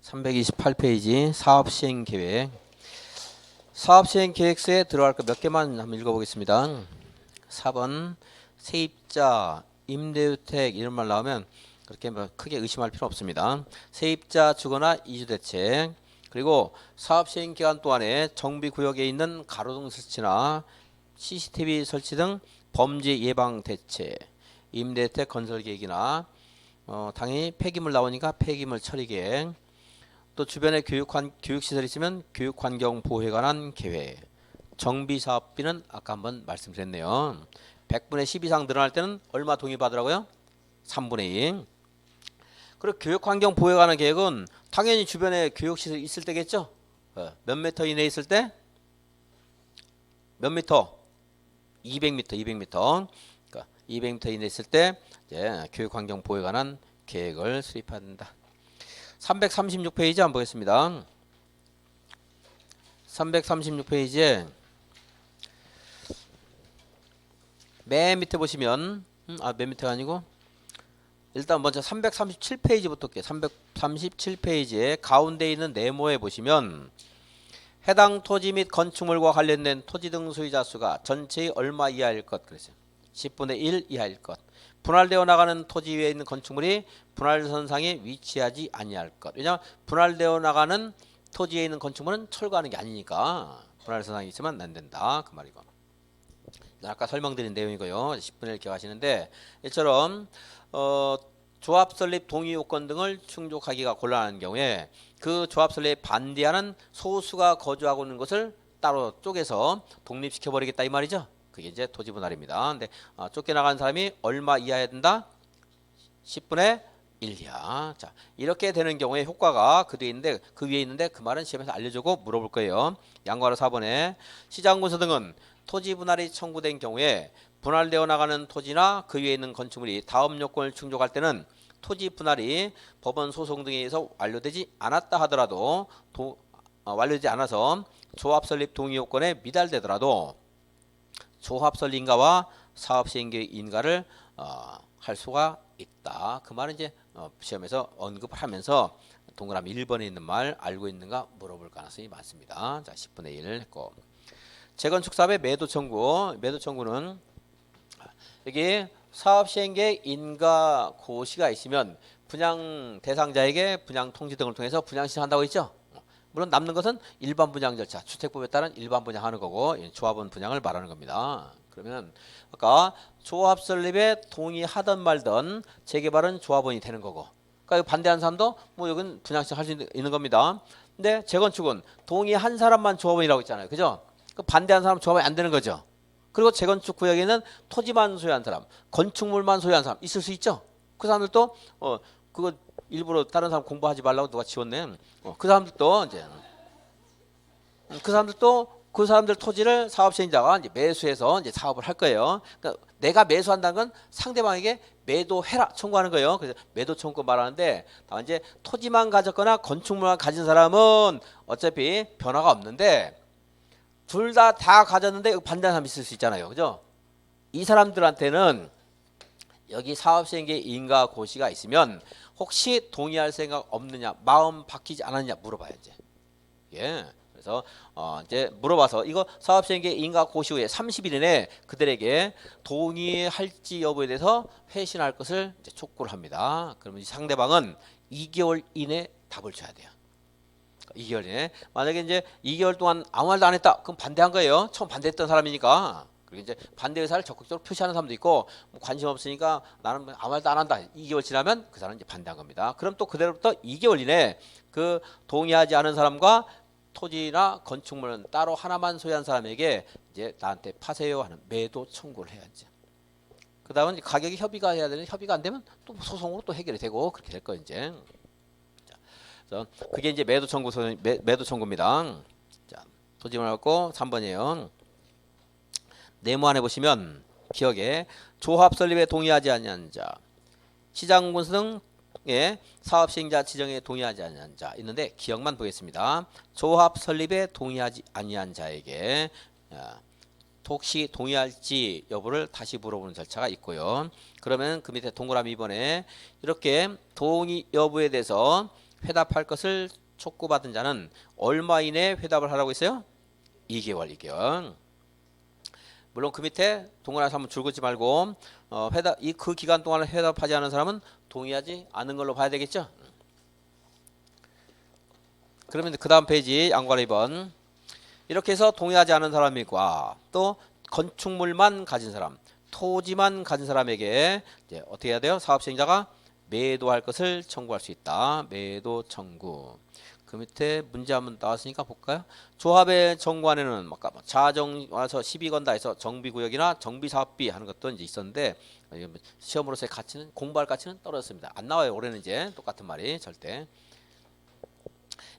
328페이지 사업시행계획. 사업시행계획서에 들어갈 거 몇 개만 한번 읽어보겠습니다. 4번 세입자, 임대주택 이런 말 나오면 그렇게 뭐 크게 의심할 필요 없습니다. 세입자 주거나 이주대책, 그리고 사업시행기간 동안에 정비구역에 있는 가로등 설치나 CCTV 설치 등 범죄 예방 대책, 임대주택 건설 계획이나 당연히 폐기물 나오니까 폐기물 처리 계획, 또 주변에 교육시설이 있으면 교육환경 보호에 관한 계획, 정비사업비는 아까 한번 말씀드렸네요. 100분의 10 이상 늘어날 때는 얼마 동의받으라고요? 3분의 2. 그리고 교육환경 보호에 관한 계획은 당연히 주변에 교육시설이 있을 때겠죠? 몇 미터 이내에 있을 때? 몇 미터? 200m, 200m. 그러니까 200m 이내에 있을 때 이제 교육환경 보호에 관한 계획을 수립한다. 336페이지 한번 보겠습니다. 336페이지에 맨 밑에 보시면 맨 밑에가 아니고 일단 먼저 337페이지부터 볼게요. 337페이지에 가운데 있는 네모에 보시면 해당 토지 및 건축물과 관련된 토지 등 소유자 수가 전체의 얼마 이하일 것 그랬어요. 10분의 1 이하일 것. 분할되어 나가는 토지 위에 있는 건축물이 분할선상에 위치하지 아니할 것. 왜냐하면 분할되어 나가는 토지에 있는 건축물은 철거하는 게 아니니까 분할선상에 있으면 안 된다 그 말이고. 아까 설명드린 내용이고요. 10분의 1 기억하시는데 이처럼 조합 설립 동의 요건 등을 충족하기가 곤란한 경우에 그 조합 설립에 반대하는 소수가 거주하고 있는 것을 따로 쪼개서 독립시켜 버리겠다 이 말이죠. 그게 이제 토지 분할입니다. 근데 쫓겨나간 사람이 얼마 이하여야 된다? 10분의 1 이하. 자, 이렇게 되는 경우에 효과가 그 위에 있는데 그 말은 시험에서 알려주고 물어볼 거예요. 양과로 4번에 시장군서 등은 토지 분할이 청구된 경우에 분할되어 나가는 토지나 그 위에 있는 건축물이 다음 요건을 충족할 때는 토지 분할이 법원 소송 등에 의해서 완료되지 않았다 하더라도 완료되지 않아서 조합 설립 동의 요건에 미달되더라도 조합 설립 인가와 사업 시행계획 인가를 할 수가 있다. 그 말은 이제 시험에서 언급을 하면서 동그라미 1번에 있는 말 알고 있는가 물어볼 가능성이 많습니다. 자, 10분의 1 했고 재건축 사업의 매도 청구. 매도 청구는 여기 사업 시행계획 인가 고시가 있으면 분양 대상자에게 분양 통지 등을 통해서 분양 신청한다고 했죠. 물론 남는 것은 일반 분양 절차, 주택법에 따른 일반 분양하는 거고 조합원 분양을 말하는 겁니다. 그러면 아까 조합 설립에 동의하든 말든 재개발은 조합원이 되는 거고, 그러니까 반대한 사람도 뭐 여기는 분양 신청할 수 있는 겁니다. 근데 재건축은 동의한 사람만 조합원이라고 했잖아요, 그죠? 그 반대한 사람 조합원이 안 되는 거죠. 그리고 재건축 구역에는 토지만 소유한 사람, 건축물만 소유한 사람 있을 수 있죠. 그 사람들도 그거 일부러 다른 사람 공부하지 말라고 누가 지웠네. 그 사람들도 이제 그 사람들 토지를 사업시행자가 이제 매수해서 이제 사업을 할 거예요. 그러니까 내가 매수한다는 건 상대방에게 매도해라 청구하는 거예요. 그래서 매도 청구 말하는데 다만 이제 토지만 가졌거나 건축물만 가진 사람은 어차피 변화가 없는데 둘 다 가졌는데 반대하는 사람이 있을 수 있잖아요, 그죠? 이 사람들한테는 여기 사업시행계획 인가 고시가 있으면 혹시 동의할 생각 없느냐, 마음 바뀌지 않았냐 물어봐야지. 예. 그래서 이제 물어봐서 이거 사업시행계획 인가 고시 후에 30일 이내에 그들에게 동의할지 여부에 대해서 회신할 것을 이제 촉구를 합니다. 그러면 상대방은 2개월 이내 답을 줘야 돼요. 2개월 이내. 만약에 이제 2개월 동안 아무 말도 안 했다. 그럼 반대한 거예요. 처음 반대했던 사람이니까. 그리고 이제 반대 의사를 적극적으로 표시하는 사람도 있고 뭐 관심 없으니까 나는 아무 말도 안 한다. 2개월 지나면 그 사람은 이제 반대한 겁니다. 그럼 또 그대로부터 2개월 이내에 그 동의하지 않은 사람과 토지나 건축물은 따로 하나만 소유한 사람에게 이제 나한테 파세요 하는 매도 청구를 해야지. 그 다음은 가격이 협의가 해야 되는데 협의가 안 되면 또 소송으로 또 해결이 되고 그렇게 될 거예요 이제. 자, 그게 이제 매도 청구입니다. 자, 토지만 갖고 3번이에요. 네모 안에 보시면 기억에 조합 설립에 동의하지 아니한 자, 시장군수 등의 사업 시행자 지정에 동의하지 아니한 자 있는데 기억만 보겠습니다. 조합 설립에 동의하지 아니한 자에게 혹시 동의할지 여부를 다시 물어보는 절차가 있고요. 그러면 그 밑에 동그라미 2번에 이렇게 동의 여부에 대해서 회답할 것을 촉구받은 자는 얼마 이내에 회답을 하라고 했어요? 2개월, 2개월. 물론 그 밑에 동원해서 한번 줄긋지 말고 그 기간 동안에 회답하지 않은 사람은 동의하지 않은 걸로 봐야 되겠죠? 그러면 그 다음 페이지 양관의 2번. 이렇게 해서 동의하지 않은 사람과 또 건축물만 가진 사람, 토지만 가진 사람에게 이제 어떻게 해야 돼요? 사업시행자가 매도할 것을 청구할 수 있다. 매도 청구. 그 밑에 문제 한번 나왔으니까 볼까요? 조합의 정관에는 아까 자정 와서 시비 건다 해서 정비구역이나 정비사업비 하는 것도 이제 있었는데 시험으로서의 가치는 공부할 가치는 떨어졌습니다. 안 나와요. 올해는 이제 똑같은 말이 절대.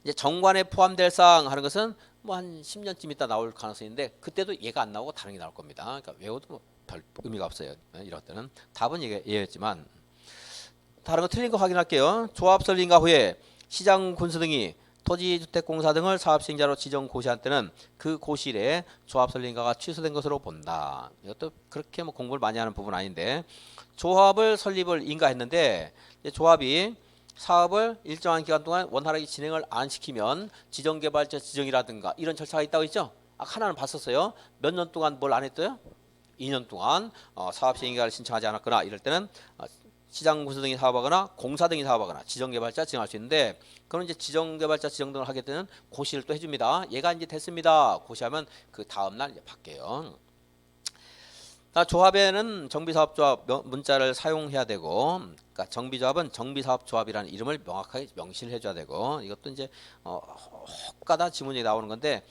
이제 정관에 포함될 사항 하는 것은 뭐 한 10년쯤 있다 나올 가능성인데 그때도 얘가 안 나오고 다른 게 나올 겁니다. 그러니까 외워도 뭐 별 의미가 없어요. 이럴 때는 답은 얘였지만 다른 거 틀린 거 확인할게요. 조합 설립인가 후에 시장 군수 등이 토지주택공사 등을 사업시행자로 지정 고시한 때는 그 고시일에 조합 설립인가가 취소된 것으로 본다. 이것도 그렇게 뭐 공부를 많이 하는 부분 아닌데 조합을 설립을 인가했는데 조합이 사업을 일정한 기간 동안 원활하게 진행을 안 시키면 지정개발자 지정이라든가 이런 절차가 있다고 했죠. 하나는 봤었어요. 몇 년 동안 뭘 안 했어요? 2년 동안 사업시행인가를 신청하지 않았거나 이럴 때는 시장군수 등이 사업하거나 공사 등이 사업하거나 지정개발자 지정할 수 있는데 그럼 이제 지정개발자 지정 등을 하게 되는 고시를 또 해줍니다. 얘가 이제 됐습니다. 고시하면 그 다음날 이제 바뀌어요. 조합에는 정비사업조합 문자를 사용해야 되고, 그러니까 정비조합은 정비사업조합이라는 이름을 명확하게 명시를 해줘야 되고, 이것도 이제 혹가다 지문이 나오는 건데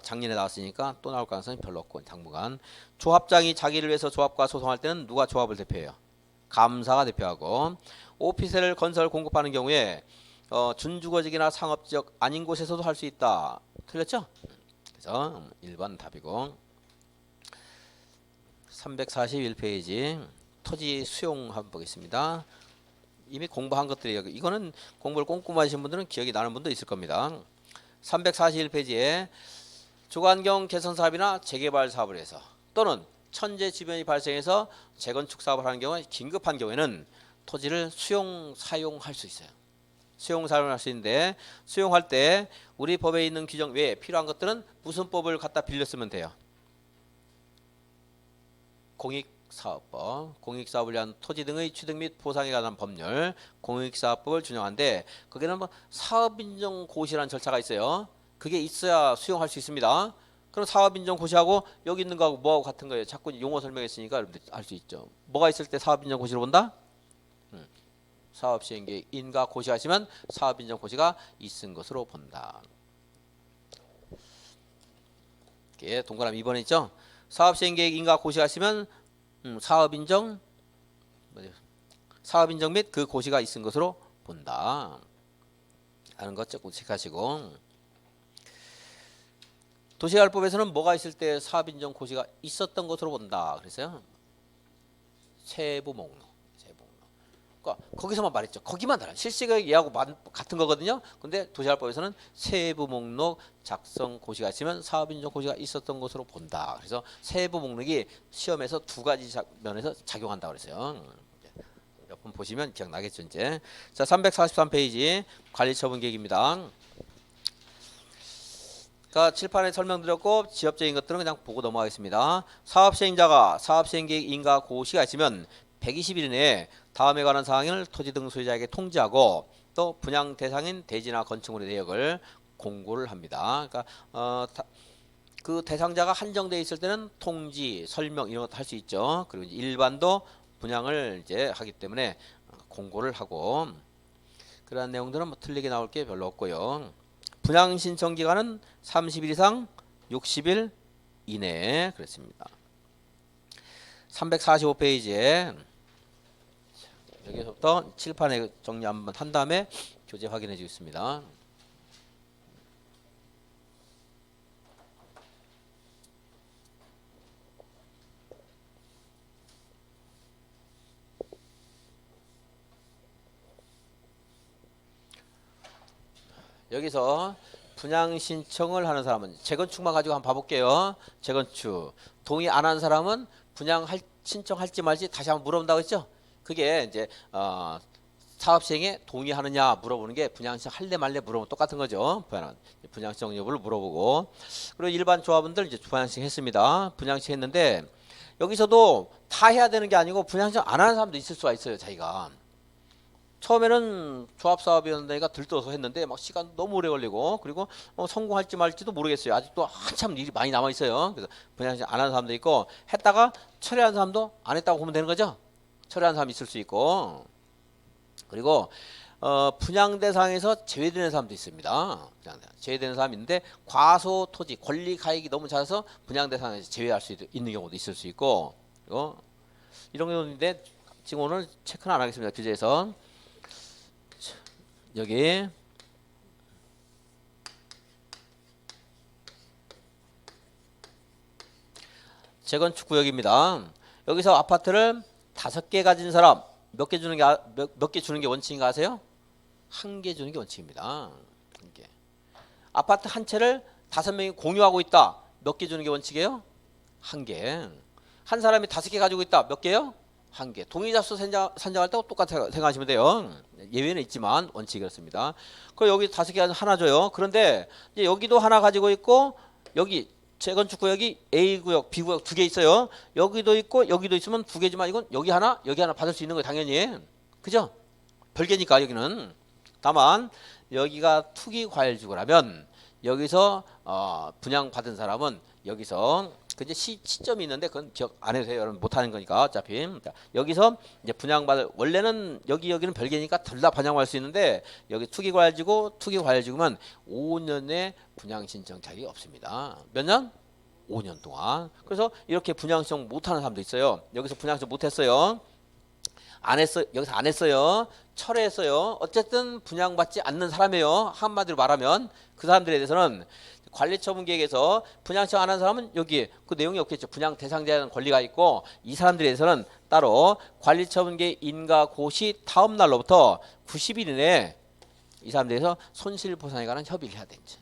작년에 나왔으니까 또 나올 가능성이 별로 없고 당분간 조합장이 자기를 위해서 조합과 소송할 때는 누가 조합을 대표해요? 감사가 대표하고 오피스를 건설 공급하는 경우에 준주거지역이나 상업지역 아닌 곳에서도 할 수 있다. 틀렸죠? 그래서 1번 답이고 341페이지 토지 수용 한번 보겠습니다. 이미 공부한 것들이에요. 이거는 공부를 꼼꼼히 하신 분들은 기억이 나는 분도 있을 겁니다. 341페이지에 주거환경 개선 사업이나 재개발 사업을 해서 또는 천재 지변이 발생해서 재건축 사업을 하는 경우에 긴급한 경우에는 토지를 수용 사용할 수 있어요. 수용 사용할 수 있는데 수용할 때 우리 법에 있는 규정 외에 필요한 것들은 무슨 법을 갖다 빌려 쓰면 돼요? 공익사업법, 공익사업을 위한 토지 등의 취득 및 보상에 관한 법률, 공익사업법을 준용하는데 거기는 뭐 사업인정 고시라는 절차가 있어요. 그게 있어야 수용할 수 있습니다. 그럼 사업인정 고시하고 여기 있는 거하고 뭐하고 같은 거예요? 자꾸 용어 설명했으니까 여러분들 알 수 있죠. 뭐가 있을 때 사업인정 고시를 본다? 사업시행계획 인가 고시하시면 사업인정 고시가 있은 것으로 본다. 이게 동그라미 2번에 있죠? 사업시행계획 인가 고시하시면 사업인정 및 그 고시가 있은 것으로 본다. 하는 것 조금 체크하시고 도시개발법에서는 뭐가 있을 때 사업인정 고시가 있었던 것으로 본다. 그랬어요. 세부 목록. 그러니까 거기서만 말했죠. 거기만 달라요. 실시계획 얘하고 같은 거거든요. 근데 도시개발법에서는 세부 목록 작성 고시가 있으면 사업인정 고시가 있었던 것으로 본다. 그래서 세부 목록이 시험에서 두 가지 면에서 작용한다고 그랬어요. 몇 번 보시면 기억나겠죠, 이제. 자, 343페이지 관리처분 계획입니다. 그러니까 칠판에 설명드렸고 지엽적인 것들은 그냥 보고 넘어가겠습니다. 사업시행자가 사업시행계획 인가 고시가 있으면 120일 내에 다음에 관한 사항을 토지 등 소유자에게 통지하고 또 분양 대상인 대지나 건축물의 내역을 공고를 합니다. 그러니까 그 대상자가 한정되어 있을 때는 통지, 설명 이런 것도 할 수 있죠. 그리고 일반도 분양을 이제 하기 때문에 공고를 하고 그러한 내용들은 뭐 틀리게 나올 게 별로 없고요. 분양 신청 기간은 30일 이상 60일 이내 그렇습니다. 345페이지에 여기서부터 칠판에 정리 한번 한 다음에 교재 확인해 주겠습니다. 여기서 분양 신청을 하는 사람은 재건축만 가지고 한번 봐볼게요. 재건축 동의 안 한 사람은 분양 신청할지 말지 다시 한번 물어본다고 했죠. 그게 이제 사업 시행에 동의하느냐 물어보는 게 분양시청 할래 말래 물어보면 똑같은 거죠. 분양시청 여부를 물어보고, 그리고 일반 조합원들 이제 분양시청 했습니다. 분양시청 했는데 여기서도 다 해야 되는 게 아니고 분양시청 안 하는 사람도 있을 수가 있어요. 자기가 처음에는 조합사업이었는데가 들떠서 했는데 막 시간 너무 오래 걸리고, 그리고 성공할지 말지도 모르겠어요. 아직도 한참 일이 많이 남아 있어요. 그래서 분양시청 안 하는 사람도 있고, 했다가 철회한 사람도 안 했다고 보면 되는 거죠. 철회한 사람이 있을 수 있고, 그리고 분양 대상에서 제외되는 사람도 있습니다. 제외되는 사람이 있는데 과소 토지 권리 가액이 너무 작아서 분양 대상에서 제외할 수 있는 경우도 있을 수 있고, 그리고 이런 경우인데 지금 오늘 체크는 안 하겠습니다. 규제에서 여기 재건축 구역입니다. 여기서 아파트를 5개 가진 사람 몇 개 주는 게 몇 개 주는 게 원칙인가 아세요? 1개 주는 게 원칙입니다. 1개. 아파트 한 채를 5명이 공유하고 있다. 몇 개 주는 게 원칙이에요? 1개. 한 사람이 5개 가지고 있다. 몇 개요? 1개. 동의자수 산정할 때도 똑같이 생각하시면 돼요. 예외는 있지만 원칙이 그렇습니다. 그리고 여기 5개 하나 줘요. 그런데 이제 여기도 하나 가지고 있고, 여기 재건축 구역이 A 구역, B 구역 2개 있어요. 여기도 있고 여기도 있으면 2개지만 이건 여기 하나 받을 수 있는 거예요. 당연히. 그죠? 별개니까 여기는. 다만 여기가 투기 과열지구라면 여기서 분양 받은 사람은 여기서 이제 시점이 있는데 그건 기억 안 해도 돼요. 여러분 못하는 거니까 어차피. 여기서 이제 분양받을, 원래는 여기는 별개니까 둘 다 분양할 수 있는데, 여기 투기과열지구면 5년의 분양 신청 자격이 없습니다. 몇 년? 5년 동안. 그래서 이렇게 분양 신청 못하는 사람도 있어요. 여기서 분양 신청 못했어요. 여기서 안 했어요. 철회했어요. 어쨌든 분양받지 않는 사람이에요. 한마디로 말하면 그 사람들에 대해서는 관리처분계획에서 분양 신청 안 한 사람은 여기 그 내용이 없겠죠. 분양 대상자에 대한 권리가 있고, 이 사람들에 대해서는 따로 관리처분계획 인가 고시 다음 날로부터 90일 이내에 이 사람들에 대해서 손실보상에 관한 협의를 해야 되지.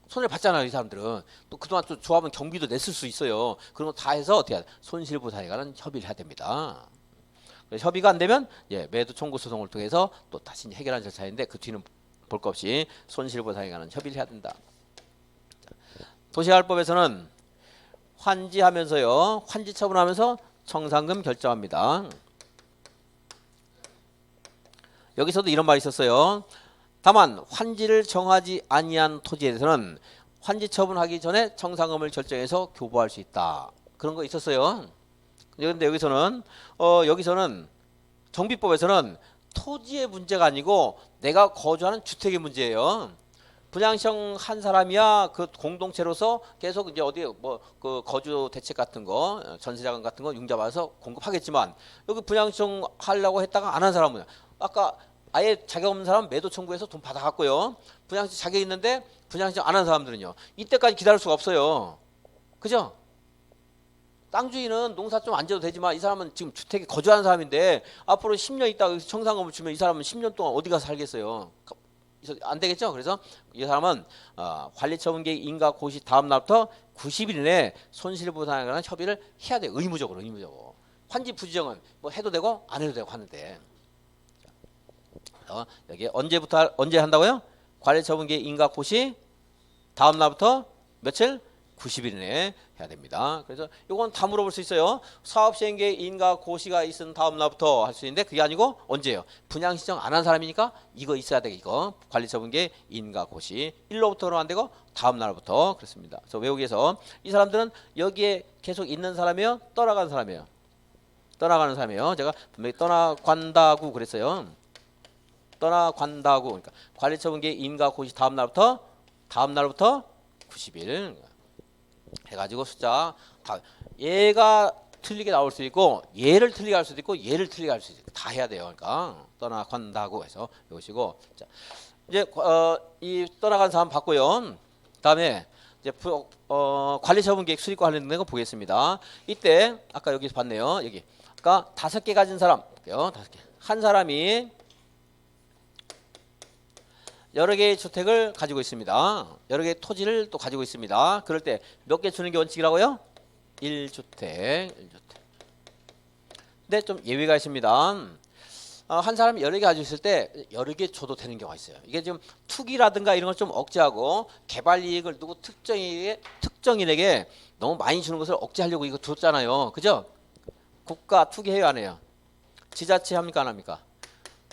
손해를 받잖아요. 이 사람들은 또 그동안 또 조합은 경비도 냈을 수 있어요. 그런 거 다 해서 어떻게 해야 돼? 손실보상에 관한 협의를 해야 됩니다. 협의가 안 되면 매도 청구 소송을 통해서 또 다시 해결하는 절차인데, 그 뒤는 볼 것 없이 손실보상에 관한 협의를 해야 된다. 도시개발법에서는 환지하면서요, 환지 처분하면서 청산금 결정합니다. 여기서도 이런 말이 있었어요. 다만 환지를 정하지 아니한 토지에 대해서는 환지 처분하기 전에 청산금을 결정해서 교부할 수 있다. 그런 거 있었어요. 그런데 여기서는 정비법에서는 토지의 문제가 아니고 내가 거주하는 주택의 문제예요. 분양신청 한 사람이야 그 공동체로서 계속 이제 어디 그 거주 대책 같은 거, 전세자금 같은 거 융자받아서 공급하겠지만, 여기 분양신청 하려고 했다가 안 한 사람은 아까 아예 자격 없는 사람 매도 청구해서 돈 받아갔고요. 분양신청 자격 있는데 분양신청 안 한 사람들은요, 이때까지 기다릴 수가 없어요. 그죠? 땅 주인은 농사 좀 안 지어도 되지만 이 사람은 지금 주택에 거주하는 사람인데 앞으로 10년 있다가 청산금을 주면 이 사람은 10년 동안 어디 가서 살겠어요? 안 되겠죠? 그래서 이 사람은 관리처분계획 인가 고시 다음 날부터 90일 이내에 손실보상에 관한 협의를 해야 돼요. 의무적으로. 환지 부지정은 뭐 해도 되고 안 해도 되고 하는데, 여기 언제 한다고요? 관리처분계획 인가 고시 다음 날부터 며칠? 90일 이내에 해야 됩니다. 그래서 이건 다 물어볼 수 있어요. 사업시행계획 인가 고시가 있은 다음 날부터 할 수 있는데, 그게 아니고 언제예요? 분양 신청 안 한 사람이니까 이거 있어야 돼. 이거 관리처분계획 인가 고시 1로부터는 안 되고 다음 날부터. 그렇습니다. 그래서 외우기 위해서 이 사람들은 여기에 계속 있는 사람이에요? 떠나가는 사람이에요? 떠나가는 사람이에요. 제가 분명히 떠나간다고 그랬어요. 떠나간다고. 그러니까 관리처분계획 인가 고시 다음 날부터 90일 해가지고 숫자 다, 얘가 틀리게 나올 수 있고 얘를 틀리게 할 수도 있고 얘를 틀리게 할 수도 있고 다 해야 돼요. 그러니까 떠나간다고 해서 이것이고, 자, 이제 이 떠나간 사람 봤고요. 다음에 이제 관리처분계획 수립과 관련된 거 보겠습니다. 이때 아까 여기서 봤네요. 여기 아까 5개 가진 사람 볼게요. 5개. 한 사람이 여러 개의 주택을 가지고 있습니다. 여러 개의 토지를 또 가지고 있습니다. 그럴 때 몇 개 주는 게 원칙이라고요? 1주택. 근데 좀 예외가 있습니다. 한 사람이 여러 개 가지고 있을 때 여러 개 줘도 되는 경우가 있어요. 이게 좀 투기라든가 이런 걸 좀 억제하고 개발 이익을 누구 특정인에게 너무 많이 주는 것을 억제하려고 이거 줬잖아요. 그죠? 국가 투기해요, 안 해요? 지자체 합니까, 안 합니까?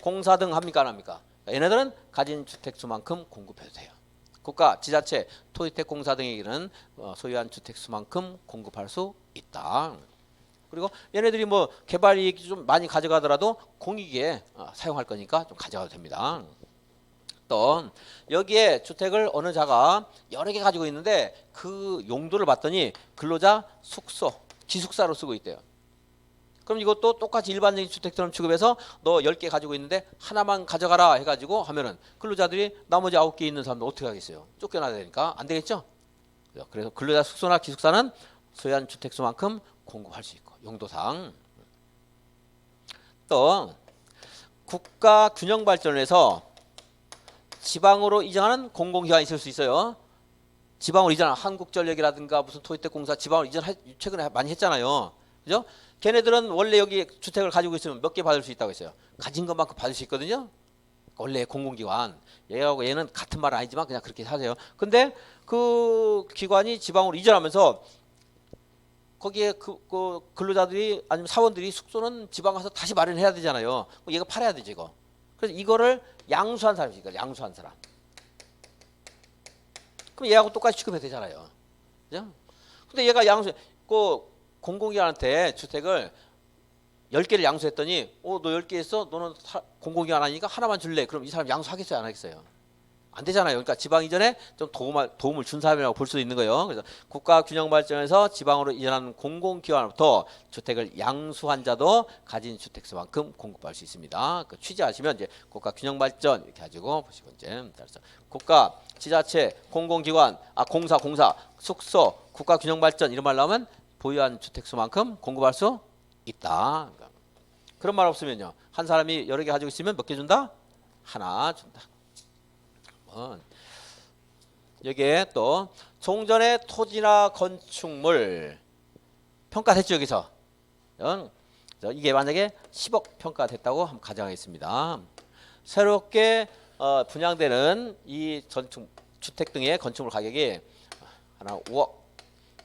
공사 등 합니까, 안 합니까? 얘네들은 가진 주택 수만큼 공급해도 돼요. 국가, 지자체, 토지택 공사 등에게는 소유한 주택 수만큼 공급할 수 있다. 그리고 얘네들이 뭐 개발 이익 좀 많이 가져가더라도 공익에 사용할 거니까 좀 가져가도 됩니다. 또 여기에 주택을 어느 자가 여러 개 가지고 있는데 그 용도를 봤더니 근로자 숙소, 기숙사로 쓰고 있대요. 그럼 이것도 똑같이 일반적인 주택처럼 취급해서 너 10개 가지고 있는데 하나만 가져가라 해가지고 하면은 근로자들이 나머지 9개 있는 사람들 어떻게 하겠어요? 쫓겨나야 되니까 안 되겠죠? 그래서 근로자 숙소나 기숙사는 소유한 주택수만큼 공급할 수 있고 용도상. 또 국가 균형 발전에서 지방으로 이전하는 공공기관이 있을 수 있어요. 지방으로 이전한 한국전력이라든가 무슨 토지택공사 지방으로 이전 최근에 많이 했잖아요. 그죠? 걔네들은 원래 여기 주택을 가지고 있으면 몇 개 받을 수 있다고 했어요. 가진 것만큼 받을 수 있거든요. 원래 공공기관. 얘하고 얘는 같은 말은 아니지만 그냥 그렇게 하세요. 근데 그 기관이 지방으로 이전하면서 거기에 그 근로자들이 아니면 사원들이 숙소는 지방 가서 다시 마련해야 되잖아요. 얘가 팔아야 되지 이거. 그래서 이거를 양수한 사람이지. 이걸 양수한 사람. 그럼 얘하고 똑같이 취급해도 되잖아요. 그죠? 근데 얘가 공공기관한테 주택을 10개를 양수했더니 너 10개 했어? 너는 공공기관 아니니까 하나만 줄래? 그럼 이 사람 양수하겠어요? 안 하겠어요? 안 되잖아요. 그러니까 지방 이전에 좀 도움을 준 사람이라고 볼 수도 있는 거예요. 그래서 국가 균형 발전에서 지방으로 이전하는 공공기관으로부터 주택을 양수한 자도 가진 주택수만큼 공급할 수 있습니다. 그 취재하시면 이제 국가 균형 발전 이렇게 가지고 보시고 이제 따라서 국가, 지자체, 공공기관, 공사, 숙소, 국가 균형 발전 이런 말 나오면 보유한 주택수만큼 공급할 수 있다. 그러니까 그런 말 없으면요. 한 사람이 여러 개 가지고 있으면 몇 개 준다? 하나 준다. 여기에 또 종전의 토지나 건축물 평가됐죠 여기서. 이게 만약에 10억 평가됐다고 한번 가정하겠습니다. 새롭게 분양되는 이 주택 등의 건축물 가격이 하나 5억,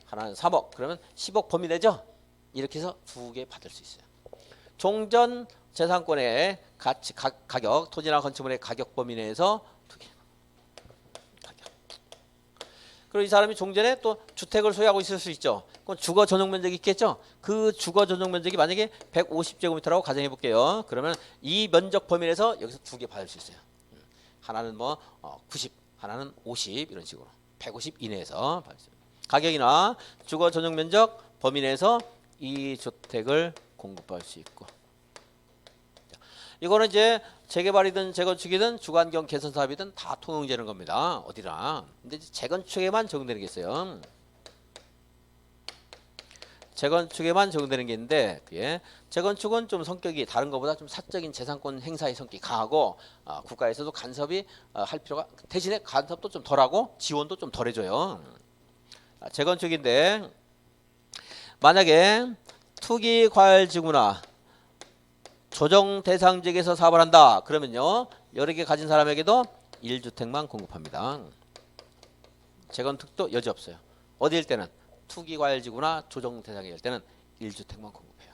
하나는 3억, 그러면 10억 범위 내죠. 이렇게 해서 2개 받을 수 있어요. 종전 재산권의 가치 가격, 토지나 건축물의 가격 범위 내에서 2개. 그리고 이 사람이 종전에 또 주택을 소유하고 있을 수 있죠. 그럼 주거 전용 면적이 있겠죠. 그 주거 전용 면적이 만약에 150제곱미터라고 가정해 볼게요. 그러면 이 면적 범위 내에서 여기서 2개 받을 수 있어요. 하나는 90, 하나는 50 이런 식으로 150 이내에서 받을 수 있어요. 가격이나 주거 전용 면적 범위 내에서 이 주택을 공급할 수 있고. 이거는 이제 재개발이든 재건축이든 주거환경 개선 사업이든 다 통용되는 겁니다. 어디나. 근데 재건축에만 적용되는 게 있어요. 재건축에만 적용되는 게 있는데, 재건축은 좀 성격이 다른 것보다 좀 사적인 재산권 행사의 성격이 강하고 국가에서도 간섭이 할 필요가, 대신에 간섭도 좀 덜하고 지원도 좀 덜해줘요. 재건축인데 만약에 투기과열지구나 조정 대상 지역에서 사업을 한다. 그러면요. 여러 개 가진 사람에게도 1주택만 공급합니다. 재건축도 여지 없어요. 어디일 때는 투기과열지구나 조정 대상일 때는 1주택만 공급해요.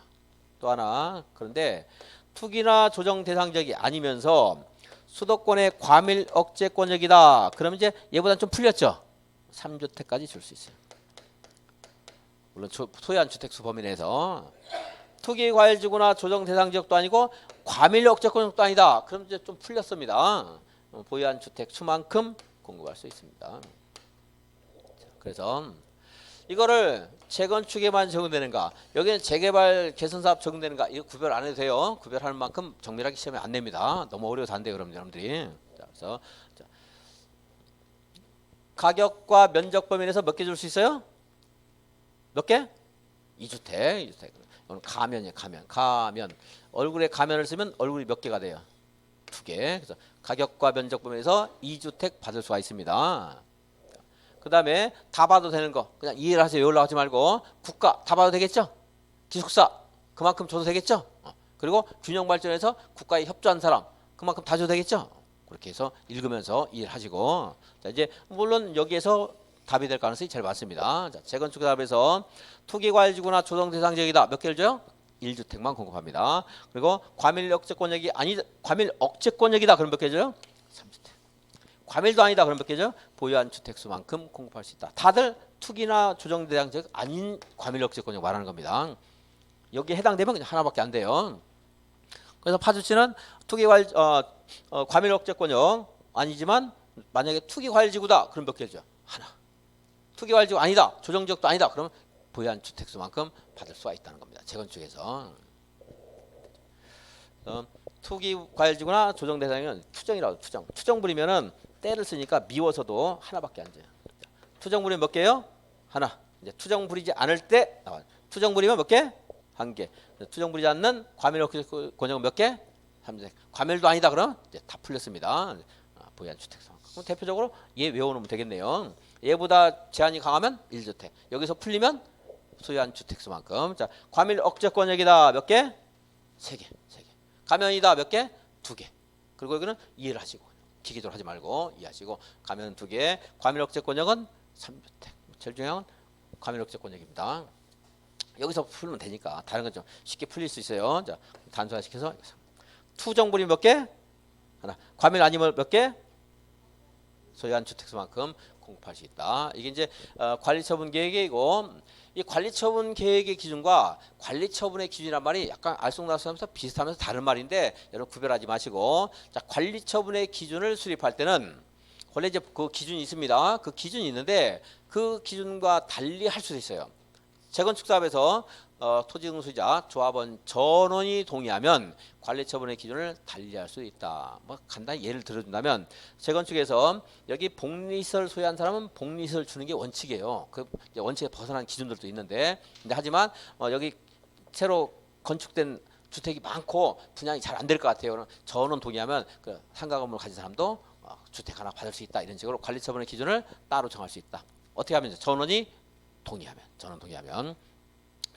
또 하나 그런데 투기나 조정 대상 지역이 아니면서 수도권의 과밀 억제권역이다. 그러면 이제 얘보다는 좀 풀렸죠. 3주택까지 줄 수 있어요. 물론 소유한 주택수 범위 내에서. 투기과열지구나 조정 대상 지역도 아니고 과밀 억제권역도 아니다. 그럼 이제 좀 풀렸습니다. 보유한 주택 수만큼 공급할 수 있습니다. 그래서 이거를 재건축에만 적용되는가, 여기는 재개발 개선사업 적용되는가, 이거 구별 안 해도 돼요. 구별하는 만큼 정밀하게 시험에 안 냅니다. 너무 어려워서 안 돼요, 그럼 여러분들이. 그래서 가격과 면적 범위 내에서 몇 개 줄 수 있어요? 몇 개? 2주택. 이건 가면이에요. 가면. 얼굴에 가면을 쓰면 얼굴이 몇 개가 돼요? 2개. 그래서 가격과 면적 범위에서 2주택 받을 수가 있습니다. 그 다음에 다 봐도 되는 거 그냥 이해를 하세요. 연락하지 말고 국가 다 봐도 되겠죠? 기숙사 그만큼 줘도 되겠죠? 그 그리고 균형 발전에서 국가에 협조한 사람 그만큼 다 줘도 되겠죠. 그렇게 해서 읽으면서 이해를 하시고 자 이제 물론 여기에서 답이 될 가능성이 제일 많습니다. 자, 재건축 답에서 투기과열지구나 조정대상지역이다. 몇 개를 줘요? 1주택만 공급합니다. 그리고 과밀 억제권역이 아니다. 과밀 억제권역이다. 그럼 몇 개 줘요? 3주택. 과밀도 아니다. 그럼 몇 개 줘요? 보유한 주택수만큼 공급할 수 있다. 다들 투기나 조정대상지역 아닌 과밀 억제권역 말하는 겁니다. 여기에 해당되면 그냥 하나밖에 안 돼요. 그래서 파주치는 과밀 억제권역 아니지만 만약에 투기과열지구다. 그럼 몇 개 줘? 하나. 투기과열지구 아니다. 조정지역도 아니다. 그러면 보유한 주택수만큼 받을 수가 있다는 겁니다. 재건축에서. 투기과열지구나 조정대상은 투정이라고 투정. 투정 부리면은 때를 쓰니까 미워서도 하나밖에 안 줘요. 투정 부리면 몇 개요? 하나. 이제 투정 부리지 않을 때 나와요. 투정 부리면 몇 개? 한 개. 투정 부리지 않는 과밀 권역은 몇 개? 3주택. 과밀도 아니다. 그럼 이제 다 풀렸습니다. 보유한 주택수. 그럼 대표적으로 얘 외워놓으면 되겠네요. 얘보다 제한이 강하면 1주택. 여기서 풀리면 소유한 주택수만큼. 자, 과밀 억제권역이다. 몇 개? 3개. 3개. 가면이다. 몇 개? 2개. 그리고 여기는 이해를 하시고 기계적으로 하지 말고 이해하시고 가면 2개. 과밀 억제권역은 3주택. 제일 중요한 건 과밀 억제권역입니다. 여기서 풀면 되니까 다른 건 좀 쉽게 풀릴 수 있어요. 자, 단순화시켜서 투정부리 몇 개? 하나. 과밀 아니면 몇 개? 소유한 주택수만큼 공급할 수 있다. 이게 이제 관리처분 계획이고 이 관리처분 계획의 기준과 관리처분의 기준이란 말이 약간 알쏭달쏭하면서 비슷하면서 다른 말인데 여러분 구별하지 마시고 자 관리처분의 기준을 수립할 때는 원래 이제 그 기준이 있습니다. 그 기준이 있는데 그 기준과 달리 할 수도 있어요. 재건축사업에서 토지등 소유자 조합원 전원이 동의하면 관리처분의 기준을 달리할 수 있다. 뭐 간단히 예를 들어준다면 재건축에서 여기 복리시설 소유한 사람은 복리시설 주는 게 원칙이에요. 그 원칙에 벗어난 기준들도 있는데 근데 하지만 여기 새로 건축된 주택이 많고 분양이 잘 안 될 것 같아요. 그럼 전원 동의하면 그 상가 건물 가진 사람도 주택 하나 받을 수 있다. 이런 식으로 관리처분의 기준을 따로 정할 수 있다. 어떻게 하면 전원 동의하면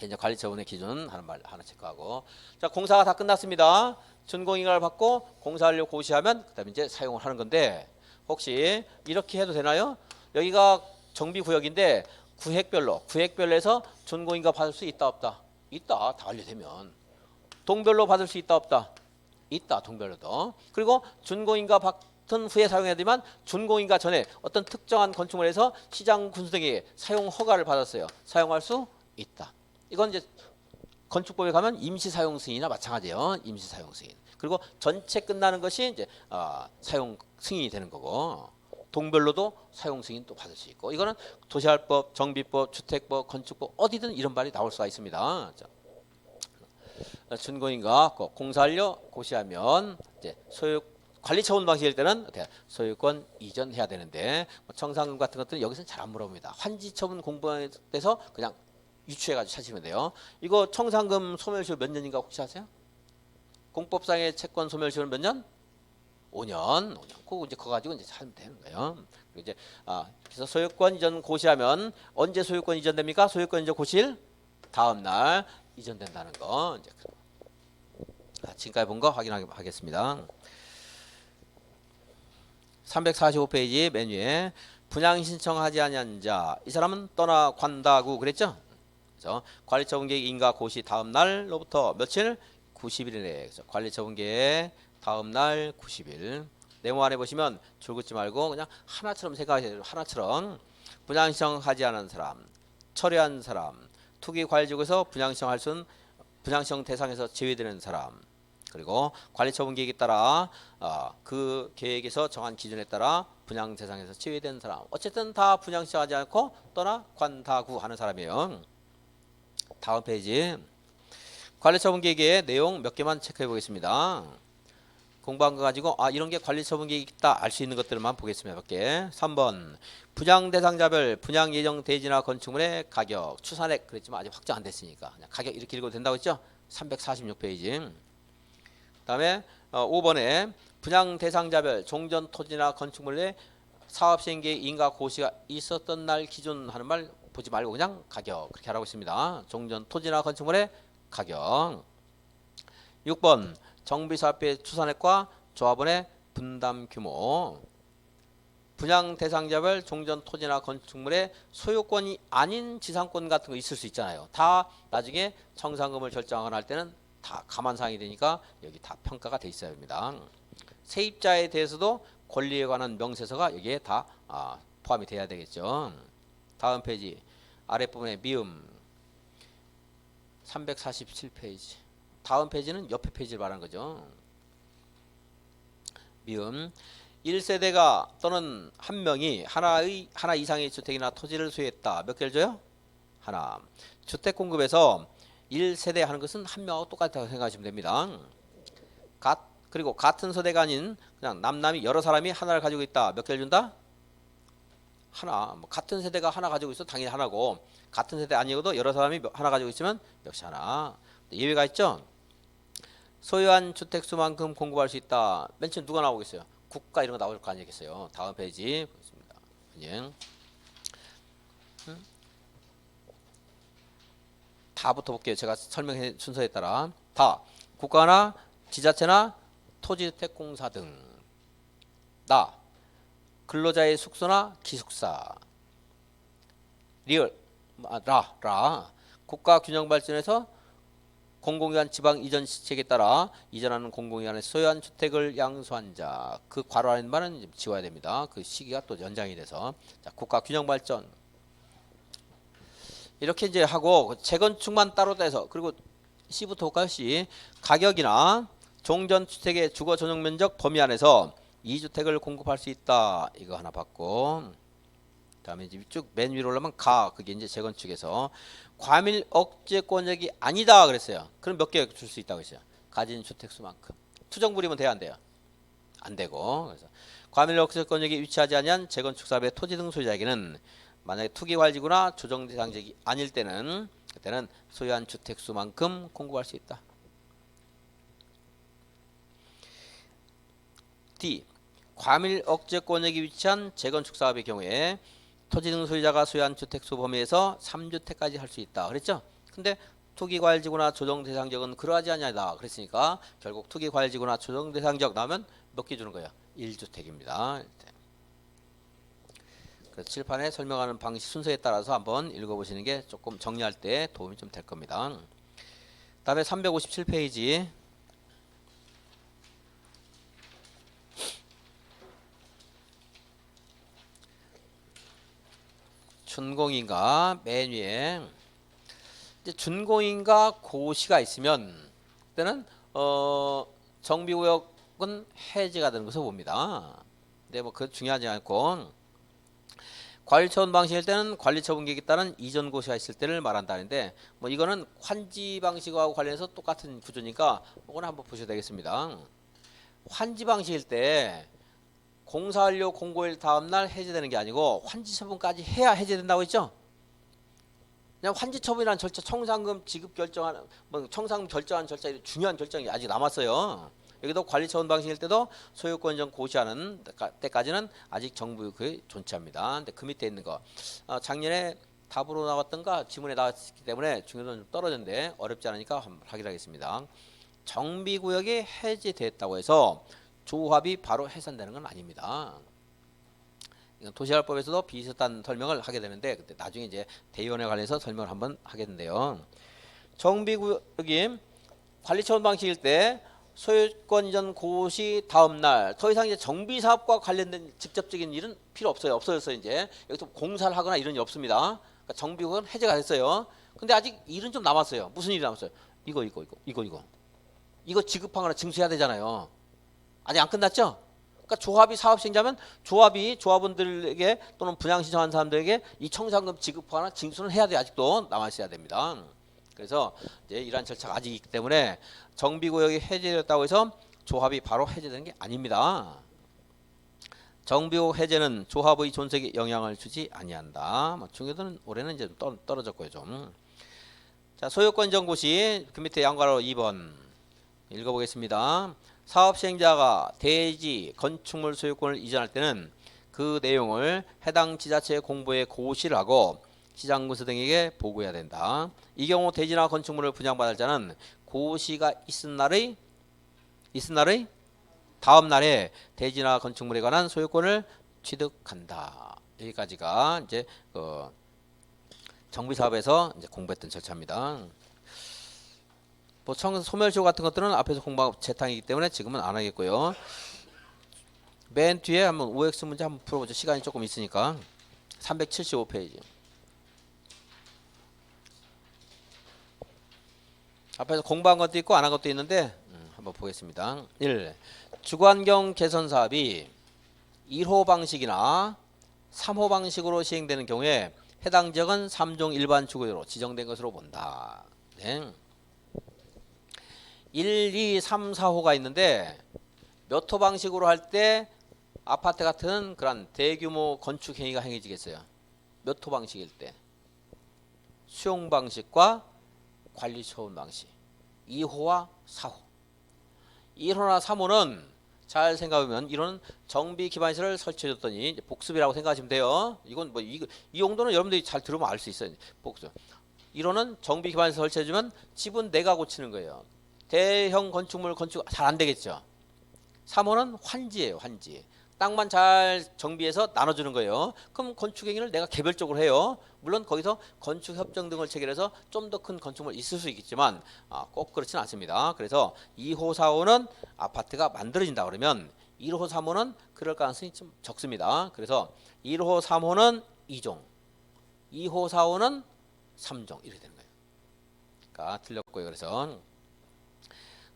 이제 관리처분의 기준 하나 체크하고 자 공사가 다 끝났습니다. 준공인가를 받고 공사하려고 고시하면 그다음에 이제 사용을 하는 건데 혹시 이렇게 해도 되나요? 여기가 정비구역인데 구획별로 해서 준공인가 받을 수 있다 없다? 있다. 다 완료되면 동별로 받을 수 있다 없다? 있다. 동별로도. 그리고 준공인가 받은 후에 사용해야 되지만 준공인가 전에 어떤 특정한 건축물을 해서 시장 군수 등에게 사용 허가를 받았어요. 사용할 수 있다. 이건 이제 건축법에 가면 임시 사용 승인이나 마찬가지예요. 임시 사용 승인. 그리고 전체 끝나는 것이 이제 사용 승인이 되는 거고 동별로도 사용 승인 또 받을 수 있고 이거는 도시활법, 정비법, 주택법, 건축법 어디든 이런 말이 나올 수가 있습니다. 자, 준공인가 공사하려 고시하면 이제 소유 관리처분 방식일 때는 어떻게 소유권 이전해야 되는데 청산금 같은 것들은 여기서는 잘 안 물어봅니다. 환지처분 공부에서 그냥 유추해가지고 찾으시면 돼요. 이거 청산금 소멸시효 몇 년인가 혹시 아세요? 공법상의 채권 소멸시효는 몇 년? 5년. 그거 이제 그거 가지고 이제 찾으면 되는 거예요. 이제 그래서 소유권 이전 고시하면 언제 소유권 이전됩니까? 소유권 이전 고시일 다음 날 이전된다는 거. 이제 지금까지 본 거 확인하겠습니다. 345페이지 맨 위에 분양 신청하지 아니한 자, 이 사람은 떠나간다고 그랬죠? 그래서 관리처분 계획 인가 고시 다음 날로부터 며칠? 90일이네. 그래서 관리처분 계획 다음 날 90일. 네모 안에 보시면 줄 긋지 말고 그냥 하나처럼 생각하셔야 돼요. 하나처럼 분양 신청하지 않은 사람, 철회한 사람, 투기 과열지구에서 분양 신청할 수는 분양 신청 대상에서 제외되는 사람. 그리고 관리처분 계획에 따라 그 계획에서 정한 기준에 따라 분양 대상에서 제외된 사람. 어쨌든 다 분양 신청하지 않고 떠나간다고 하는 사람이에요. 다음 페이지. 관리처분 계획의 내용 몇 개만 체크해 보겠습니다. 공부한 거 가지고 이런 게 관리처분 계획이 있다 알 수 있는 것들만 보겠습니다. 몇 개. 3번 분양 대상자별 분양 예정 대지나 건축물의 가격 추산액 그랬지만 아직 확정 안 됐으니까 그냥 가격 이렇게 읽어도 된다고 했죠? 346페이지. 다음에 5번에 분양 대상자별 종전 토지나 건축물의 사업 시행계 인가 고시가 있었던 날 기준 하는 말 보지 말고 그냥 가격 그렇게 하라고 있습니다. 종전 토지나 건축물의 가격. 6번 정비사업의 추산액과 조합원의 분담 규모. 분양 대상자별 종전 토지나 건축물의 소유권이 아닌 지상권 같은 거 있을 수 있잖아요. 다 나중에 청산금을 결정하거나 할 때는 다 감안사항이 되니까 여기 다 평가가 돼 있어야 합니다. 세입자에 대해서도 권리에 관한 명세서가 여기에 다 포함이 돼야 되겠죠. 다음 페이지 아랫부분에 미음 347페이지. 다음 페이지는 옆에 페이지를 말하는 거죠. 미음 1세대가 또는 한 명이 하나 이상의 주택이나 토지를 소유했다. 몇 개를 줘요? 하나. 주택 공급에서 1세대 하는 것은 한 명하고 똑같다고 생각하시면 됩니다. 그리고 같은 세대가 아닌 그냥 남남이 여러 사람이 하나를 가지고 있다. 몇 개를 준다? 하나. 뭐 같은 세대가 하나 가지고 있어 당연히 하나고, 같은 세대 아니어도 여러 사람이 하나 가지고 있으면 역시 하나. 예외가 있죠. 소유한 주택 수만큼 공급할 수 있다. 맨 처음 누가 나오겠어요? 국가 이런 거 나올 거 아니겠어요. 다음 페이지 보겠습니다. 예. 다부터 볼게요. 제가 설명해 순서에 따라. 다 국가나 지자체나 토지주택공사 등. 나 근로자의 숙소나 기숙사. 리을 라 국가균형발전에서 공공기관 지방 이전 시책에 따라 이전하는 공공기관의 소유한 주택을 양수한 자. 그 괄호 안에 말은 지워야 됩니다. 그 시기가 또 연장이 돼서. 자, 국가균형발전 이렇게 이제 하고 재건축만 따로 떼서, 그리고 C부터 볼까요? C. 가격이나 종전주택의 주거 전용 면적 범위 안에서 2주택을 공급할 수 있다. 이거 하나 받고, 다음에 이제 쭉 맨 위로 올라가면 그게 이제 재건축에서 과밀 억제권역이 아니다 그랬어요. 그럼 몇 개 줄 수 있다고 했어요. 가진 주택 수만큼. 투정부리면 돼야 안 돼요? 안 되고. 그래서 과밀 억제권역이 위치하지 아니한 재건축 사업의 토지 등 소유자에게는 만약에 투기활지구나 조정 대상 지역이 아닐 때는, 그때는 소유한 주택 수만큼 공급할 수 있다. D. 과밀 억제권역이 위치한 재건축 사업의 경우에 토지 등 소유자가 소유한 주택수 범위에서 3주택까지 할 수 있다. 그랬죠? 근데 투기과열지구나 조정 대상지역은 그러하지 않냐다. 그랬으니까 결국 투기과열지구나 조정 대상지역 나오면 몇 개 주는 거예요? 1주택입니다. 그래서 칠판에 설명하는 방식 순서에 따라서 한번 읽어보시는 게 조금 정리할 때 도움이 좀 될 겁니다. 다음에 357페이지. 준공인가 맨 위에 이제 준공인가 고시가 있으면 그때는 정비구역은 해제가 되는 것을 봅니다. 근데 뭐 그 중요하지 않고, 관리처분 방식일 때는 관리처분계획에 따른 이전 고시가 있을 때를 말한다는데, 뭐 이거는 환지 방식하고 관련해서 똑같은 구조니까 이거는 한번 보셔야 되겠습니다. 환지 방식일 때 공사 완료 공고일 다음날 해제되는 게 아니고 환지 처분까지 해야 해제된다고 했죠. 그냥 환지 처분이라는 절차, 청산금 지급 결정하는, 청산금 결정하는 절차, 중요한 결정이 아직 남았어요. 여기도 관리처분 방식일 때도 소유권 인정 고시하는 때까지는 아직 정부의 존치합니다. 근데 그 밑에 있는 거 작년에 답으로 나왔던가 지문에 나왔기 때문에 중요도는 좀 떨어졌는데 어렵지 않으니까 한번 확인하겠습니다. 정비구역이 해제됐다고 해서 조합이 바로 해산되는 건 아닙니다. 이건 도시개발법에서도 비슷한 설명을 하게 되는데 그때 나중에 이제 대의원에 관해서 설명을 한번 하겠는데요. 정비구역이 관리처분 방식일 때 소유권 이전 고시 다음 날 더 이상 이제 정비 사업과 관련된 직접적인 일은 필요 없어요. 없어졌어요. 이제 여기서 공사를 하거나 이런 일 없습니다. 그러니까 정비구역은 해제가 됐어요. 근데 아직 일은 좀 남았어요. 무슨 일이 남았어요? 이거 지급하거나 징수해야 되잖아요. 아직 안 끝났죠? 그러니까 조합이 사업 시행자면 조합원들에게 또는 분양 신청한 사람들에게 이 청산금 지급하거나 징수는 해야 돼요. 아직도 남아 있어야 됩니다. 그래서 이제 이러한 절차가 아직 있기 때문에 정비구역이 해제되었다고 해서 조합이 바로 해제되는 게 아닙니다. 정비구역 해제는 조합의 존속에 영향을 주지 아니한다. 중요도는 올해는 이제 떨어졌고요 좀. 자, 소유권 정고시 그 밑에 양괄호 2번 읽어보겠습니다. 사업 시행자가 대지 건축물 소유권을 이전할 때는 그 내용을 해당 지자체 공보에 고시를 하고 시장군수 등에게 보고해야 된다. 이 경우 대지나 건축물을 분양받을 자는 고시가 있은 날의 다음 날에 대지나 건축물에 관한 소유권을 취득한다. 여기까지가 이제 그 정비사업에서 이제 공부했던 절차입니다. 뭐 소멸시효 같은 것들은 앞에서 공부하고 재탕이기 때문에 지금은 안 하겠고요. 맨 뒤에 한번 OX 문제 한번 풀어보죠. 시간이 조금 있으니까. 375페이지. 앞에서 공부한 것도 있고 안 한 것도 있는데 한번 보겠습니다. 1. 주관경 개선 사업이 1호 방식이나 3호 방식으로 시행되는 경우에 해당 지역은 3종 일반 주거지로 지정된 것으로 본다. 네. 1, 2, 3, 4호가 있는데 몇 호 방식으로 할 때 아파트 같은 그런 대규모 건축 행위가 행해지겠어요? 몇 호 방식일 때? 수용 방식과 관리 처분 방식. 2호와 4호. 1호나 3호는 잘 생각해보면 1호는 정비 기반시설을 설치해줬더니 복습이라고 생각하시면 돼요. 이건 뭐 이 용도는 여러분들이 잘 들으면 알 수 있어요. 복습. 1호는 정비 기반시설 설치해주면 집은 내가 고치는 거예요. 대형 건축물 건축 잘 안 되겠죠. 3호는 환지예요. 환지. 땅만 잘 정비해서 나눠주는 거예요. 그럼 건축행위를 내가 개별적으로 해요. 물론 거기서 건축협정 등을 체결해서 좀 더 큰 건축물 있을 수 있겠지만 꼭 그렇지는 않습니다. 그래서 2호, 4호는 아파트가 만들어진다 그러면 1호, 3호는 그럴 가능성이 좀 적습니다. 그래서 1호, 3호는 2종, 2호, 4호는 3종 이렇게 되는 거예요. 그러니까 틀렸고요. 그래서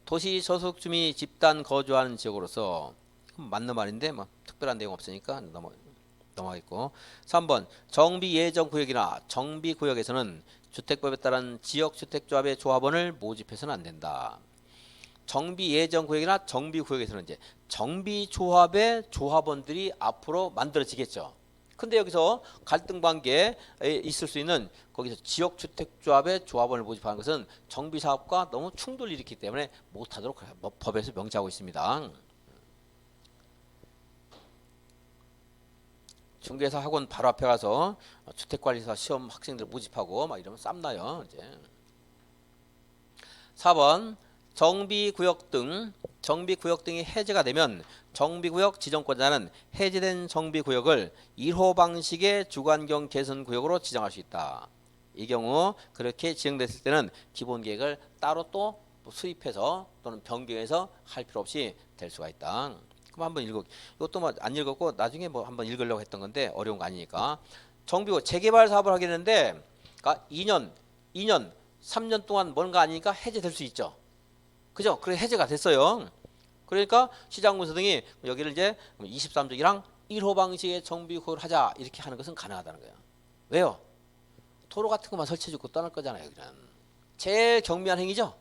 도시 저속주민 집단 거주하는 지역으로서 맞는 말인데 뭐 특별한 내용 없으니까 넘어가겠고. 3번 정비예정구역이나 정비구역에서는 주택법에 따른 지역주택조합의 조합원을 모집해서는 안 된다. 정비예정구역이나 정비구역에서는 이제 정비조합의 조합원들이 앞으로 만들어지겠죠. 근데 여기서 갈등관계에 있을 수 있는 거기서 지역주택조합의 조합원을 모집하는 것은 정비사업과 너무 충돌을 일으키기 때문에 못하도록 법에서 명시하고 있습니다. 중개사 학원 바로 앞에 가서 주택관리사 시험 학생들 모집하고 막 이러면 쌈나요. 이제 4번 정비구역 등이 해제가 되면 정비구역 지정권자는 해제된 정비구역을 1호 방식의 주관경 개선구역으로 지정할 수 있다. 이 경우 그렇게 지정됐을 때는 기본계획을 따로 또 수립해서 또는 변경해서 할 필요 없이 될 수가 있다. 그럼 한번 읽어. 이것도 뭐 안 읽었고 나중에 뭐 한번 읽으려고 했던 건데 어려운 거 아니니까. 정비구 재개발 사업을 하겠는데 그러니까 2년, 3년 동안 뭔가 아니니까 해제될 수 있죠. 그죠? 그래 해제가 됐어요. 그러니까 시장문서 등이 여기를 이제 23조기랑 1호 방식의 정비구역을 하자 이렇게 하는 것은 가능하다는 거예요. 왜요? 도로 같은 것만 설치해주고 떠날 거잖아요. 여기는 제일 경미한 행위죠.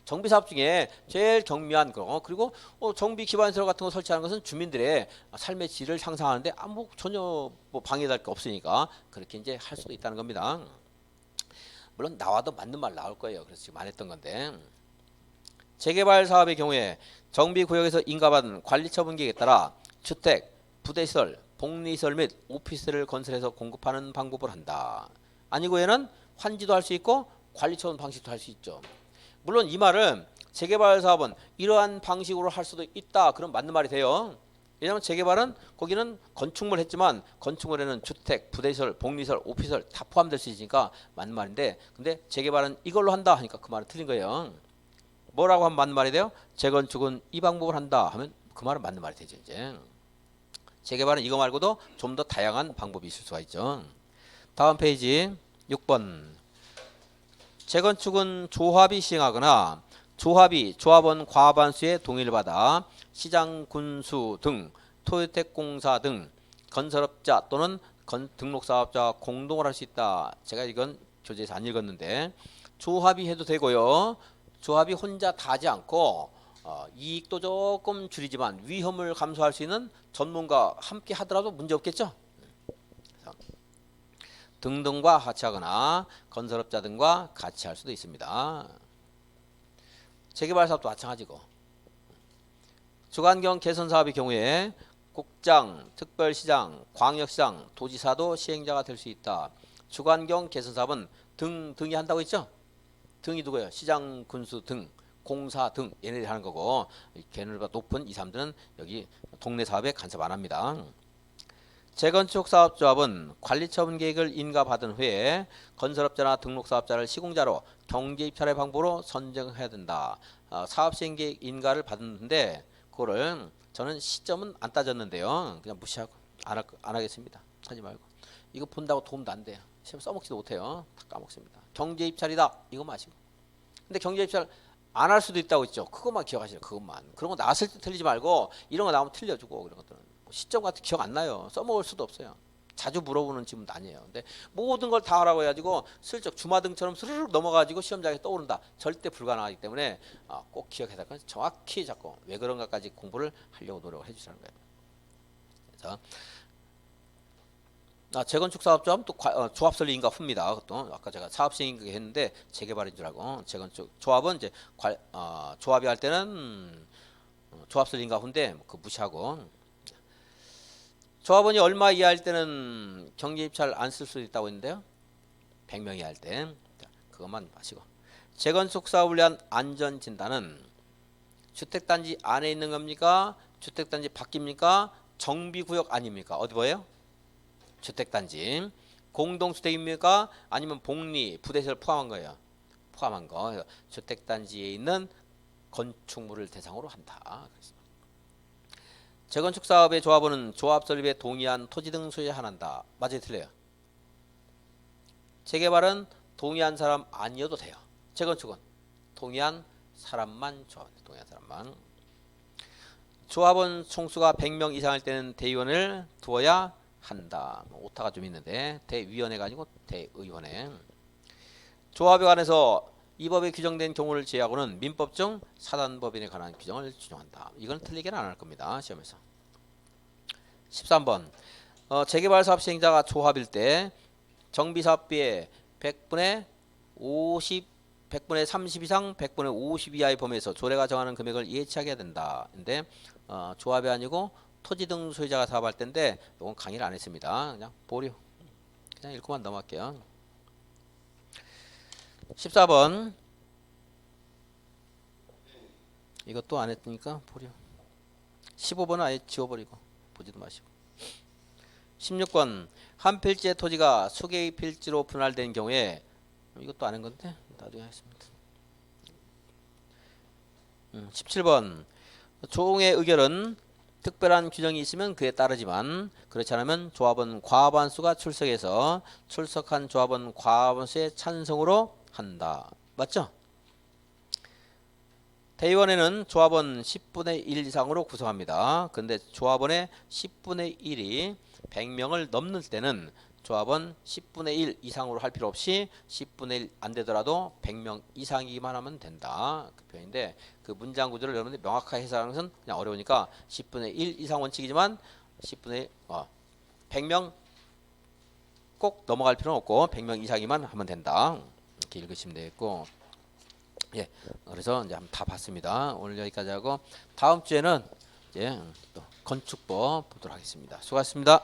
정비사업 중에 제일 경미한 거. 그리고 정비 기반시설 같은 거 설치하는 것은 주민들의 삶의 질을 향상하는데 아무 전혀 뭐 방해될 게 없으니까 그렇게 이제 할 수도 있다는 겁니다. 물론 나와도 맞는 말 나올 거예요. 그래서 지금 안 했던 건데. 재개발 사업의 경우에 정비구역에서 인가받은 관리처분계획에 따라 주택, 부대시설, 복리시설 및 오피스를 건설해서 공급하는 방법을 한다. 아니고에는 환지도 할 수 있고 관리처분 방식도 할 수 있죠. 물론 이 말은 재개발 사업은 이러한 방식으로 할 수도 있다. 그럼 맞는 말이 돼요. 왜냐하면 재개발은 거기는 건축물 했지만 건축물에는 주택, 부대시설, 복리시설, 오피스를 다 포함될 수 있으니까 맞는 말인데 근데 재개발은 이걸로 한다 하니까 그 말은 틀린 거예요. 뭐라고 하면 맞는 말이 돼요? 재건축은 이 방법을 한다 하면 그 말은 맞는 말이 되죠. 이제 재개발은 이거 말고도 좀 더 다양한 방법이 있을 수가 있죠. 다음 페이지 6번 재건축은 조합이 시행하거나 조합원 과반수의 동의를 받아 시장, 군수 등 토요택공사 등 건설업자 또는 등록사업자와 공동을 할 수 있다. 제가 이건 교재에서 안 읽었는데 조합이 해도 되고요. 조합이 혼자 다 하지 않고 이익도 조금 줄이지만 위험을 감소할 수 있는 전문가 함께 하더라도 문제 없겠죠. 등등과 같이 하거나 건설업자 등과 같이 할 수도 있습니다. 재개발 사업도 마찬가지고 주관경 개선 사업의 경우에 국장, 특별시장, 광역시장, 도지사도 시행자가 될 수 있다. 주관경 개선 사업은 등이 한다고 했죠. 등이 누구예요? 시장, 군수 등, 공사 등 얘네들이 하는 거고 개념보다 높은 이 사람들은 여기 동네 사업에 간섭 안 합니다. 재건축 사업조합은 관리처분 계획을 인가받은 후에 건설업자나 등록사업자를 시공자로 경제 입찰의 방법으로 선정해야 된다. 사업시행 계획 인가를 받았는데 그거를 저는 시점은 안 따졌는데요. 그냥 무시하고 안 하겠습니다. 하지 말고. 이거 본다고 도움도 안 돼요. 시험 써먹지도 못해요. 다 까먹습니다. 경제 입찰이다. 이거 마시고. 근데 경제 입찰 안 할 수도 있다고 했죠. 그것만 기억하시죠. 그것만. 그런 거 나왔을 때 틀리지 말고 이런 거 나오면 틀려주고 그런 것들은. 시점 같은 기억 안 나요. 써먹을 수도 없어요. 자주 물어보는 질문도 아니에요. 근데 모든 걸 다 하라고 해가지고 슬쩍 주마등처럼 스르륵 넘어가지고 시험장에 떠오른다. 절대 불가능하기 때문에 꼭 기억해서 정확히 잡고 왜 그런가까지 공부를 하려고 노력을 해주시는 거예요. 그래서 재건축 사업조합은 또 조합설립 인가 후입니다. 그것도 아까 제가 사업시행 인가 했는데 재개발인 줄 알고 재건축 조합은 이제 조합이 할 때는 조합설립 인가 후인데 그 무시하고 조합원이 얼마 이하일 때는 경제 입찰 안 쓸 수 있다고 했는데요. 100명 이하일 때 그것만 마시고 재건축 사업을 위한 안전 진단은 주택단지 안에 있는 겁니까? 주택단지 밖입니까? 정비구역 아닙니까? 어디 보여요? 주택단지 공동주택입니까? 아니면 복리, 부대시설 포함한 거예요. 포함한 거. 주택단지에 있는 건축물을 대상으로 한다. 재건축 사업의 조합원은 조합 설립에 동의한 토지 등 소유에 한한다. 맞아요, 틀려요? 재개발은 동의한 사람 아니어도 돼요. 재건축은 동의한 사람만 조합. 동의한 사람만. 조합원 총수가 100명 이상일 때는 대의원을 두어야 한다. 오타가 좀 있는데 대위원회가 아니고 대의원회. 조합에 관해서 이 법에 규정된 경우를 제외하고는 민법 중 사단법인에 관한 규정을 준용한다. 이건 틀리게는 안 할 겁니다. 시험에서. 13번 재개발 사업 시행자가 조합일 때 정비사업비의 100분의 50, 100분의 30 이상 100분의 50 이하의 범위에서 조례가 정하는 금액을 예치하게 된다. 근데 조합이 아니고 토지 등 소유자가 사업할 때인데 이건 강의를 안 했습니다. 그냥 보류. 그냥 읽고만 넘어갈게요. 14번 이것도 안 했으니까 보류. 15번은 아예 지워버리고 보지도 마시고. 16번 한 필지의 토지가 수개의 필지로 분할된 경우에 이것도 안 한 건데 나중에 하겠습니다. 17번 조응의 의결은 특별한 규정이 있으면 그에 따르지만 그렇지 않으면 조합원 과반수가 출석해서 출석한 조합원 과반수의 찬성으로 한다. 맞죠? 대의원회는 조합원 10분의 1 이상으로 구성합니다. 근데 조합원의 10분의 1이 100명을 넘는 때는 조합원 10분의 1 이상으로 할 필요 없이 10분의 1 안 되더라도 100명 이상이기만 하면 된다. 그 표현인데 그 문장 구조를 여러분들이 명확하게 해석하는 것은 그냥 어려우니까 10분의 1 이상 원칙이지만 10분의 1, 100명 꼭 넘어갈 필요는 없고 100명 이상이만 하면 된다. 이렇게 읽으시면 되겠고. 예, 그래서 이제 한번 다 봤습니다. 오늘 여기까지 하고 다음 주에는 이제 또 건축법 보도록 하겠습니다. 수고하셨습니다.